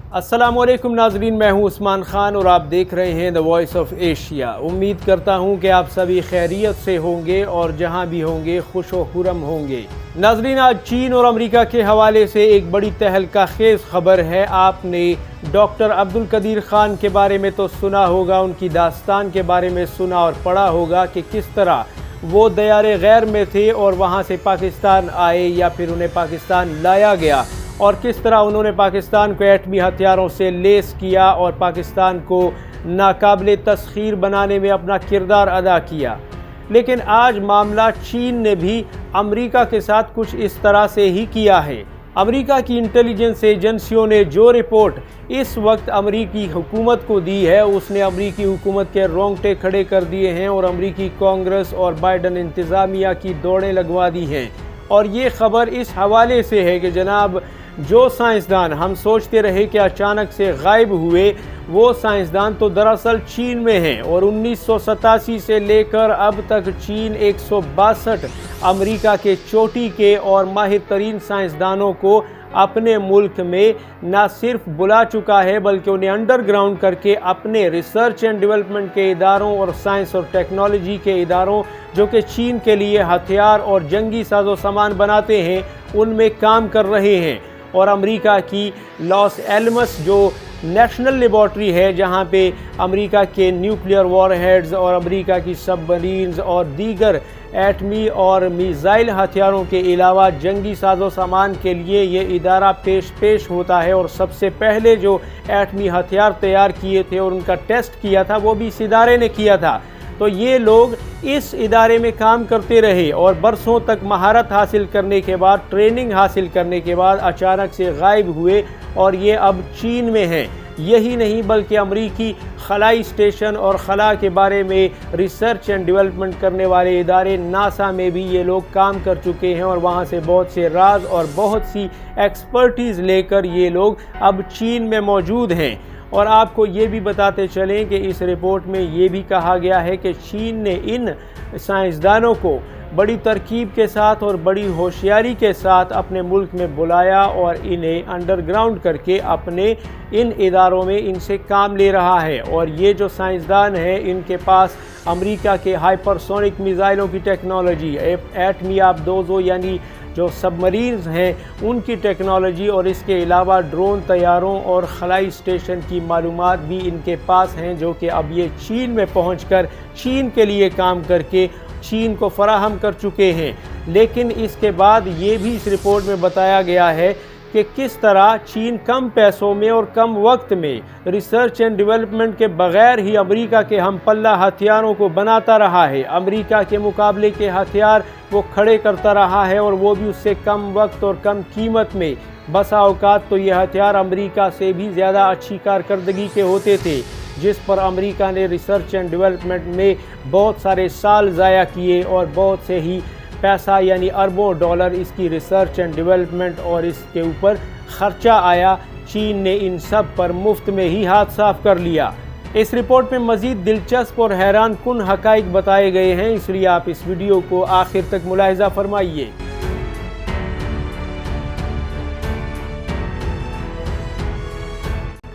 السلام علیکم ناظرین، میں ہوں عثمان خان اور آپ دیکھ رہے ہیں دا وائس آف ایشیا۔ امید کرتا ہوں کہ آپ سبھی خیریت سے ہوں گے اور جہاں بھی ہوں گے خوش و خرم ہوں گے۔ ناظرین، آج چین اور امریکہ کے حوالے سے ایک بڑی تہلکہ خیز خبر ہے۔ آپ نے ڈاکٹر عبدالقدیر خان کے بارے میں تو سنا ہوگا، ان کی داستان کے بارے میں سنا اور پڑھا ہوگا کہ کس طرح وہ دیار غیر میں تھے اور وہاں سے پاکستان آئے یا پھر انہیں پاکستان لایا گیا، اور کس طرح انہوں نے پاکستان کو ایٹمی ہتھیاروں سے لیس کیا اور پاکستان کو ناقابل تسخیر بنانے میں اپنا کردار ادا کیا۔ لیکن آج معاملہ چین نے بھی امریکہ کے ساتھ کچھ اس طرح سے ہی کیا ہے۔ امریکہ کی انٹیلیجنس ایجنسیوں نے جو رپورٹ اس وقت امریکی حکومت کو دی ہے، اس نے امریکی حکومت کے رونگٹے کھڑے کر دیے ہیں اور امریکی کانگریس اور بائیڈن انتظامیہ کی دوڑیں لگوا دی ہیں۔ اور یہ خبر اس حوالے سے ہے کہ جناب جو سائنسدان ہم سوچتے رہے کہ اچانک سے غائب ہوئے، وہ سائنسدان تو دراصل چین میں ہیں، اور 1987 سے لے کر اب تک چین 162 امریکہ کے چوٹی کے اور ماہر ترین سائنسدانوں کو اپنے ملک میں نہ صرف بلا چکا ہے بلکہ انہیں انڈر گراؤنڈ کر کے اپنے ریسرچ اینڈ ڈیولپمنٹ کے اداروں اور سائنس اور ٹیکنالوجی کے اداروں جو کہ چین کے لیے ہتھیار اور جنگی ساز و سامان بناتے ہیں ان میں کام کر رہے ہیں۔ اور امریکہ کی لاس ایلمس جو نیشنل لیبارٹری ہے، جہاں پہ امریکہ کے نیوکلیئر وار ہیڈز اور امریکہ کی سب مرینز اور دیگر ایٹمی اور میزائل ہتھیاروں کے علاوہ جنگی ساز و سامان کے لیے یہ ادارہ پیش ہوتا ہے، اور سب سے پہلے جو ایٹمی ہتھیار تیار کیے تھے اور ان کا ٹیسٹ کیا تھا وہ بھی اس ادارے نے کیا تھا۔ تو یہ لوگ اس ادارے میں کام کرتے رہے اور برسوں تک مہارت حاصل کرنے کے بعد، ٹریننگ حاصل کرنے کے بعد اچانک سے غائب ہوئے اور یہ اب چین میں ہیں۔ یہی نہیں بلکہ امریکی خلائی اسٹیشن اور خلا کے بارے میں ریسرچ اینڈ ڈیولپمنٹ کرنے والے ادارے ناسا میں بھی یہ لوگ کام کر چکے ہیں، اور وہاں سے بہت سے راز اور بہت سی ایکسپرٹیز لے کر یہ لوگ اب چین میں موجود ہیں۔ اور آپ کو یہ بھی بتاتے چلیں کہ اس رپورٹ میں یہ بھی کہا گیا ہے کہ چین نے ان سائنسدانوں کو بڑی ترکیب کے ساتھ اور بڑی ہوشیاری کے ساتھ اپنے ملک میں بلایا اور انہیں انڈر گراؤنڈ کر کے اپنے ان اداروں میں ان سے کام لے رہا ہے۔ اور یہ جو سائنسدان ہیں ان کے پاس امریکہ کے ہائپرسونک میزائلوں کی ٹیکنالوجی، ایٹمی آبدوزوں یعنی جو سب مرینز ہیں ان کی ٹیکنالوجی، اور اس کے علاوہ ڈرون طیاروں اور خلائی اسٹیشن کی معلومات بھی ان کے پاس ہیں، جو کہ اب یہ چین میں پہنچ کر چین کے لیے کام کر کے چین کو فراہم کر چکے ہیں۔ لیکن اس کے بعد یہ بھی اس رپورٹ میں بتایا گیا ہے کہ کس طرح چین کم پیسوں میں اور کم وقت میں ریسرچ اینڈ ڈیولپمنٹ کے بغیر ہی امریکہ کے ہم پلہ ہتھیاروں کو بناتا رہا ہے، امریکہ کے مقابلے کے ہتھیار وہ کھڑے کرتا رہا ہے، اور وہ بھی اس سے کم وقت اور کم قیمت میں۔ بسا اوقات تو یہ ہتھیار امریکہ سے بھی زیادہ اچھی کارکردگی کے ہوتے تھے، جس پر امریکہ نے ریسرچ اینڈ ڈیولپمنٹ میں بہت سارے سال ضائع کیے اور بہت سے ہی پیسہ یعنی اربوں ڈالر اس کی ریسرچ اینڈ ڈیولپمنٹ اور اس کے اوپر خرچہ آیا۔ چین نے ان سب پر مفت میں ہی ہاتھ صاف کر لیا۔ اس رپورٹ میں مزید دلچسپ اور حیران کن حقائق بتائے گئے ہیں، اس لیے آپ اس ویڈیو کو آخر تک ملاحظہ فرمائیے۔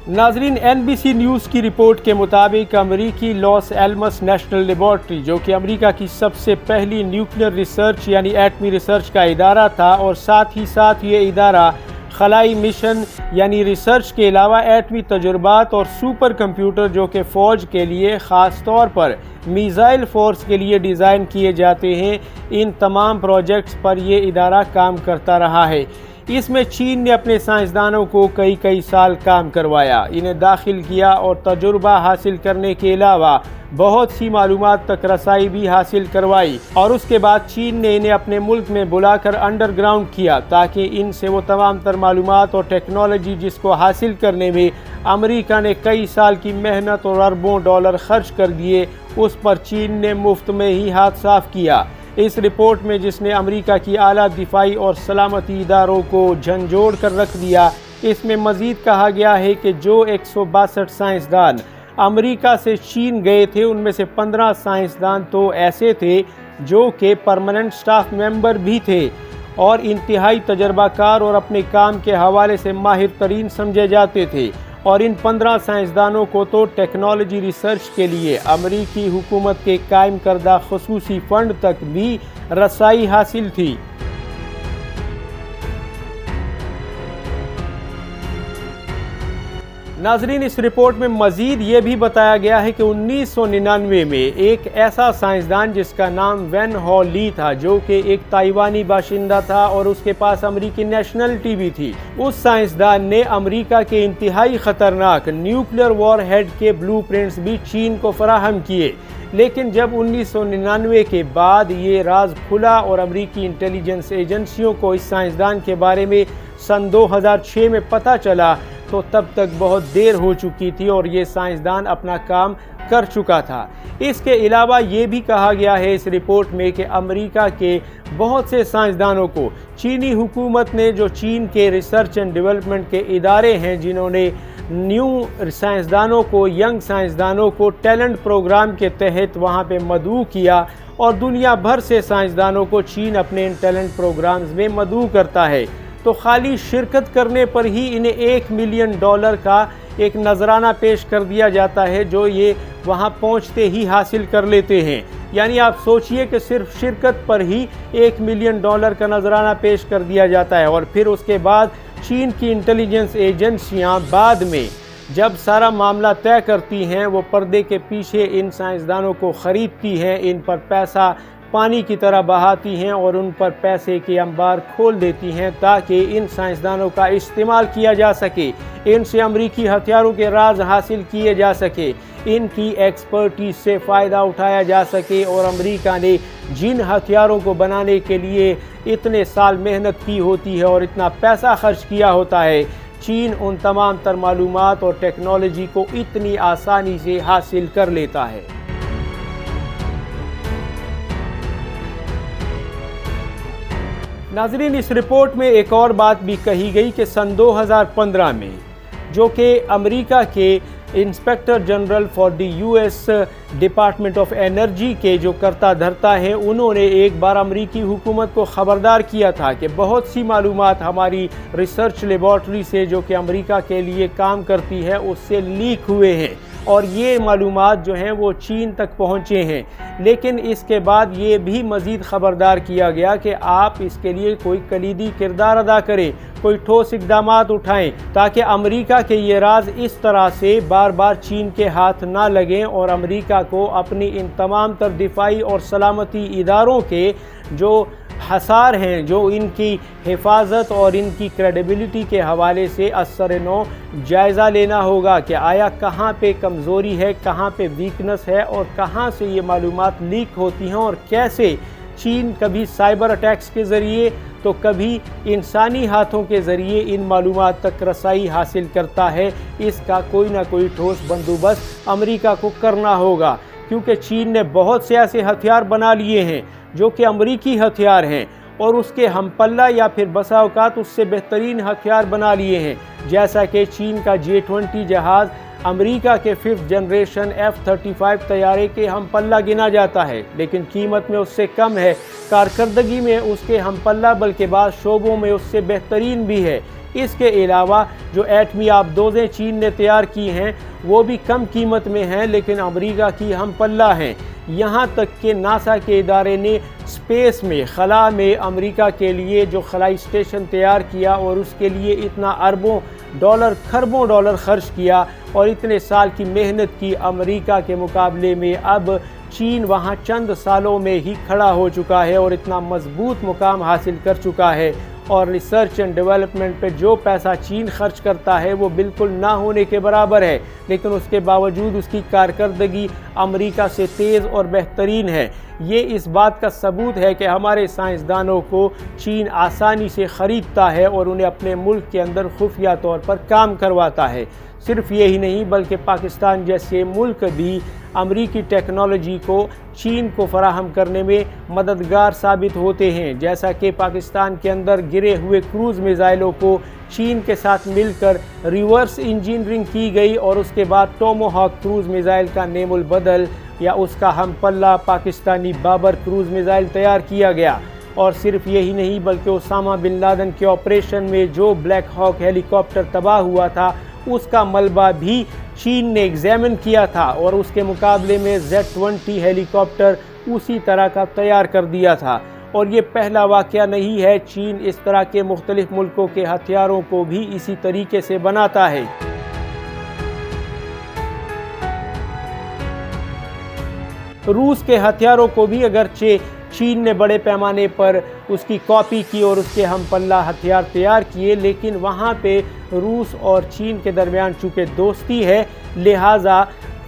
ناظرین، NBC نیوز کی رپورٹ کے مطابق امریکی لاس ایلمس نیشنل لیبارٹری، جو کہ امریکہ کی سب سے پہلی نیوکلیئر ریسرچ یعنی ایٹمی ریسرچ کا ادارہ تھا، اور ساتھ ہی ساتھ یہ ادارہ خلائی مشن یعنی ریسرچ کے علاوہ ایٹمی تجربات اور سپر کمپیوٹر جو کہ فوج کے لیے خاص طور پر میزائل فورس کے لیے ڈیزائن کیے جاتے ہیں، ان تمام پروجیکٹس پر یہ ادارہ کام کرتا رہا ہے۔ اس میں چین نے اپنے سائنسدانوں کو کئی سال کام کروایا، انہیں داخل کیا اور تجربہ حاصل کرنے کے علاوہ بہت سی معلومات تک رسائی بھی حاصل کروائی، اور اس کے بعد چین نے انہیں اپنے ملک میں بلا کر انڈر گراؤنڈ کیا تاکہ ان سے وہ تمام تر معلومات اور ٹیکنالوجی جس کو حاصل کرنے میں امریکہ نے کئی سال کی محنت اور اربوں ڈالر خرچ کر دیے، اس پر چین نے مفت میں ہی ہاتھ صاف کیا۔ اس رپورٹ میں جس نے امریکہ کی اعلیٰ دفاعی اور سلامتی اداروں کو جھنجھوڑ کر رکھ دیا، اس میں مزید کہا گیا ہے کہ جو 162 سائنسدان امریکہ سے چین گئے تھے ان میں سے 15 سائنسدان تو ایسے تھے جو کہ پرماننٹ سٹاف ممبر بھی تھے، اور انتہائی تجربہ کار اور اپنے کام کے حوالے سے ماہر ترین سمجھے جاتے تھے، اور ان 15 سائنسدانوں کو تو ٹیکنالوجی ریسرچ کے لیے امریکی حکومت کے قائم کردہ خصوصی فنڈ تک بھی رسائی حاصل تھی۔ ناظرین، اس رپورٹ میں مزید یہ بھی بتایا گیا ہے کہ 1999 میں ایک ایسا سائنسدان جس کا نام وین ہو لی تھا، جو کہ ایک تائیوانی باشندہ تھا اور اس کے پاس امریکی نیشنلٹی بھی تھی، اس سائنسدان نے امریکہ کے انتہائی خطرناک نیوکلیئر وار ہیڈ کے بلو پرنٹس بھی چین کو فراہم کیے۔ لیکن جب 1999 کے بعد یہ راز کھلا اور امریکی انٹیلیجنس ایجنسیوں کو اس سائنسدان کے بارے میں سن 2006 میں پتہ چلا تو تب تک بہت دیر ہو چکی تھی اور یہ سائنسدان اپنا کام کر چکا تھا۔ اس کے علاوہ یہ بھی کہا گیا ہے اس رپورٹ میں کہ امریکہ کے بہت سے سائنسدانوں کو چینی حکومت نے، جو چین کے ریسرچ اینڈ ڈیولپمنٹ کے ادارے ہیں جنہوں نے نیو سائنسدانوں کو، ینگ سائنسدانوں کو ٹیلنٹ پروگرام کے تحت وہاں پہ مدعو کیا، اور دنیا بھر سے سائنسدانوں کو چین اپنے ان ٹیلنٹ پروگرامز میں مدعو کرتا ہے، تو خالی شرکت کرنے پر ہی انہیں $1 ملین کا ایک نذرانہ پیش کر دیا جاتا ہے، جو یہ وہاں پہنچتے ہی حاصل کر لیتے ہیں۔ یعنی آپ سوچئے کہ صرف شرکت پر ہی $1 ملین کا نذرانہ پیش کر دیا جاتا ہے، اور پھر اس کے بعد چین کی انٹیلیجنس ایجنسیاں بعد میں جب سارا معاملہ طے کرتی ہیں، وہ پردے کے پیچھے ان سائنسدانوں کو خریدتی ہیں، ان پر پیسہ پانی کی طرح بہاتی ہیں اور ان پر پیسے کے انبار کھول دیتی ہیں تاکہ ان سائنسدانوں کا استعمال کیا جا سکے، ان سے امریکی ہتھیاروں کے راز حاصل کیے جا سکے، ان کی ایکسپرٹیز سے فائدہ اٹھایا جا سکے، اور امریکہ نے جن ہتھیاروں کو بنانے کے لیے اتنے سال محنت کی ہوتی ہے اور اتنا پیسہ خرچ کیا ہوتا ہے، چین ان تمام تر معلومات اور ٹیکنالوجی کو اتنی آسانی سے حاصل کر لیتا ہے۔ ناظرین، اس رپورٹ میں ایک اور بات بھی کہی گئی کہ سن 2015 میں جو کہ امریکہ کے inspector general for the US department of energy کے جو کرتا دھرتا ہے، انہوں نے ایک بار امریکی حکومت کو خبردار کیا تھا کہ بہت سی معلومات ہماری ریسرچ لیبارٹری سے جو کہ امریکہ کے لیے کام کرتی ہے اس سے لیک ہوئے ہیں، اور یہ معلومات جو ہیں وہ چین تک پہنچے ہیں۔ لیکن اس کے بعد یہ بھی مزید خبردار کیا گیا کہ آپ اس کے لیے کوئی کلیدی کردار ادا کریں، کوئی ٹھوس اقدامات اٹھائیں تاکہ امریکہ کے یہ راز اس طرح سے بار بار چین کے ہاتھ نہ لگیں، اور امریکہ کو اپنی ان تمام تر دفاعی اور سلامتی اداروں کے جو حصار ہیں، جو ان کی حفاظت اور ان کی کریڈیبلٹی کے حوالے سے اثر نو جائزہ لینا ہوگا کہ آیا کہاں پہ کمزوری ہے، کہاں پہ ویکنس ہے، اور کہاں سے یہ معلومات لیک ہوتی ہیں، اور کیسے چین کبھی سائبر اٹیکس کے ذریعے تو کبھی انسانی ہاتھوں کے ذریعے ان معلومات تک رسائی حاصل کرتا ہے۔ اس کا کوئی نہ کوئی ٹھوس بندوبست امریکہ کو کرنا ہوگا، کیونکہ چین نے بہت سے ایسے ہتھیار بنا لیے ہیں جو کہ امریکی ہتھیار ہیں، اور اس کے ہم پلہ یا پھر بسا اوقات اس سے بہترین ہتھیار بنا لیے ہیں، جیسا کہ چین کا J-20 جہاز امریکہ کے 5th جنریشن F-35 طیارے کے ہم پلہ گنا جاتا ہے، لیکن قیمت میں اس سے کم ہے، کارکردگی میں اس کے ہم پلہ بلکہ بعض شعبوں میں اس سے بہترین بھی ہے۔ اس کے علاوہ جو ایٹمی آبدوزیں چین نے تیار کی ہیں وہ بھی کم قیمت میں ہیں، لیکن امریکہ کی ہم پلہ ہیں۔ یہاں تک کہ ناسا کے ادارے نے اسپیس میں، خلا میں امریکہ کے لیے جو خلائی اسٹیشن تیار کیا اور اس کے لیے اتنا اربوں ڈالر، کھربوں ڈالر خرچ کیا اور اتنے سال کی محنت کی، امریکہ کے مقابلے میں اب چین وہاں چند سالوں میں ہی کھڑا ہو چکا ہے اور اتنا مضبوط مقام حاصل کر چکا ہے، اور ریسرچ اینڈ ڈیولپمنٹ پہ جو پیسہ چین خرچ کرتا ہے وہ بالکل نہ ہونے کے برابر ہے، لیکن اس کے باوجود اس کی کارکردگی امریکہ سے تیز اور بہترین ہے۔ یہ اس بات کا ثبوت ہے کہ ہمارے سائنسدانوں کو چین آسانی سے خریدتا ہے اور انہیں اپنے ملک کے اندر خفیہ طور پر کام کرواتا ہے۔ صرف یہی نہیں بلکہ پاکستان جیسے ملک بھی امریکی ٹیکنالوجی کو چین کو فراہم کرنے میں مددگار ثابت ہوتے ہیں، جیسا کہ پاکستان کے اندر گرے ہوئے کروز میزائلوں کو چین کے ساتھ مل کر ریورس انجینئرنگ کی گئی، اور اس کے بعد ٹومو ہاک کروز میزائل کا نیم البدل یا اس کا ہم پلہ پاکستانی بابر کروز میزائل تیار کیا گیا۔ اور صرف یہی نہیں بلکہ اسامہ بن لادن کے آپریشن میں جو بلیک ہاک ہیلی کاپٹر تباہ ہوا تھا اس کا ملبہ بھی چین نے ایگزامن کیا تھا اور اس کے مقابلے میں Z-20 ہیلی کاپٹر اسی طرح کا تیار کر دیا تھا۔ اور یہ پہلا واقعہ نہیں ہے، چین اس طرح کے مختلف ملکوں کے ہتھیاروں کو بھی اسی طریقے سے بناتا ہے۔ روس کے ہتھیاروں کو بھی اگرچہ چین نے بڑے پیمانے پر اس کی کاپی کی اور اس کے ہم پلہ ہتھیار تیار کیے، لیکن وہاں پہ روس اور چین کے درمیان چونکہ دوستی ہے، لہٰذا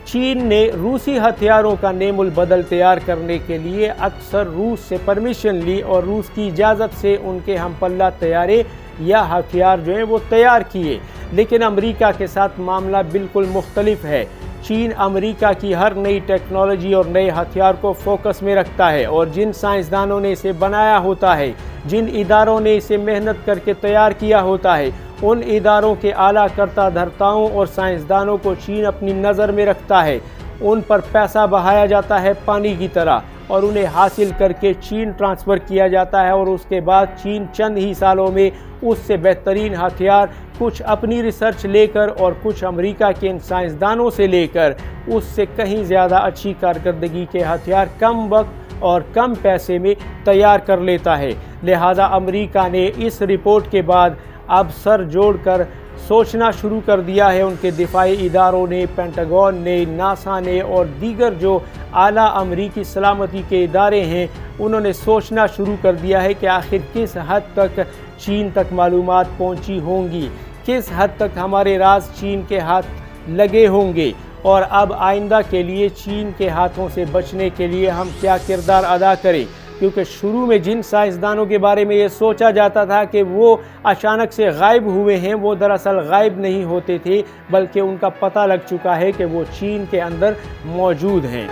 چین نے روسی ہتھیاروں کا نیم البدل تیار کرنے کے لیے اکثر روس سے پرمیشن لی اور روس کی اجازت سے ان کے ہم پلہ طیارے یا ہتھیار جو ہیں وہ تیار کیے۔ لیکن امریکہ کے ساتھ معاملہ بالکل مختلف ہے۔ چین امریکہ کی ہر نئی ٹیکنالوجی اور نئے ہتھیار کو فوکس میں رکھتا ہے، اور جن سائنسدانوں نے اسے بنایا ہوتا ہے، جن اداروں نے اسے محنت کر کے تیار کیا ہوتا ہے، ان اداروں کے اعلیٰ کرتا دھرتاؤں اور سائنسدانوں کو چین اپنی نظر میں رکھتا ہے۔ ان پر پیسہ بہایا جاتا ہے پانی کی طرح، اور انہیں حاصل کر کے چین ٹرانسفر کیا جاتا ہے، اور اس کے بعد چین چند ہی سالوں میں اس سے بہترین ہتھیار کچھ اپنی ریسرچ لے کر اور کچھ امریکہ کے ان سائنسدانوں سے لے کر اس سے کہیں زیادہ اچھی کارکردگی کے ہتھیار کم وقت اور کم پیسے میں تیار کر لیتا ہے۔ لہٰذا امریکہ نے اس رپورٹ کے بعد اب سر جوڑ کر سوچنا شروع کر دیا ہے، ان کے دفاعی اداروں نے، پینٹاگون نے، ناسا نے اور دیگر جو اعلیٰ امریکی سلامتی کے ادارے ہیں، انہوں نے سوچنا شروع کر دیا ہے کہ آخر کس حد تک چین تک معلومات پہنچی ہوں گی، کس حد تک ہمارے راز چین کے ہاتھ لگے ہوں گے، اور اب آئندہ کے لیے چین کے ہاتھوں سے بچنے کے لیے ہم کیا کردار ادا کریں۔ کیونکہ شروع میں جن سائنسدانوں کے بارے میں یہ سوچا جاتا تھا کہ وہ اچانک سے غائب ہوئے ہیں، وہ دراصل غائب نہیں ہوتے تھے، بلکہ ان کا پتہ لگ چکا ہے کہ وہ چین کے اندر موجود ہیں۔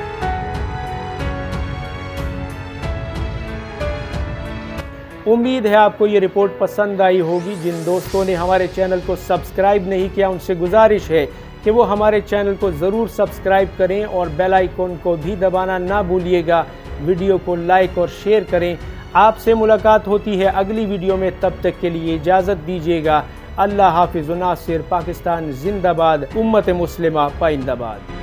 امید ہے آپ کو یہ رپورٹ پسند آئی ہوگی۔ جن دوستوں نے ہمارے چینل کو سبسکرائب نہیں کیا، ان سے گزارش ہے کہ وہ ہمارے چینل کو ضرور سبسکرائب کریں اور بیل آئیکن کو بھی دبانا نہ بھولیے گا۔ ویڈیو کو لائک اور شیئر کریں۔ آپ سے ملاقات ہوتی ہے اگلی ویڈیو میں، تب تک کے لیے اجازت دیجیے گا۔ اللہ حافظ و ناصر۔ پاکستان زندہ باد، امت مسلمہ پائندہ باد۔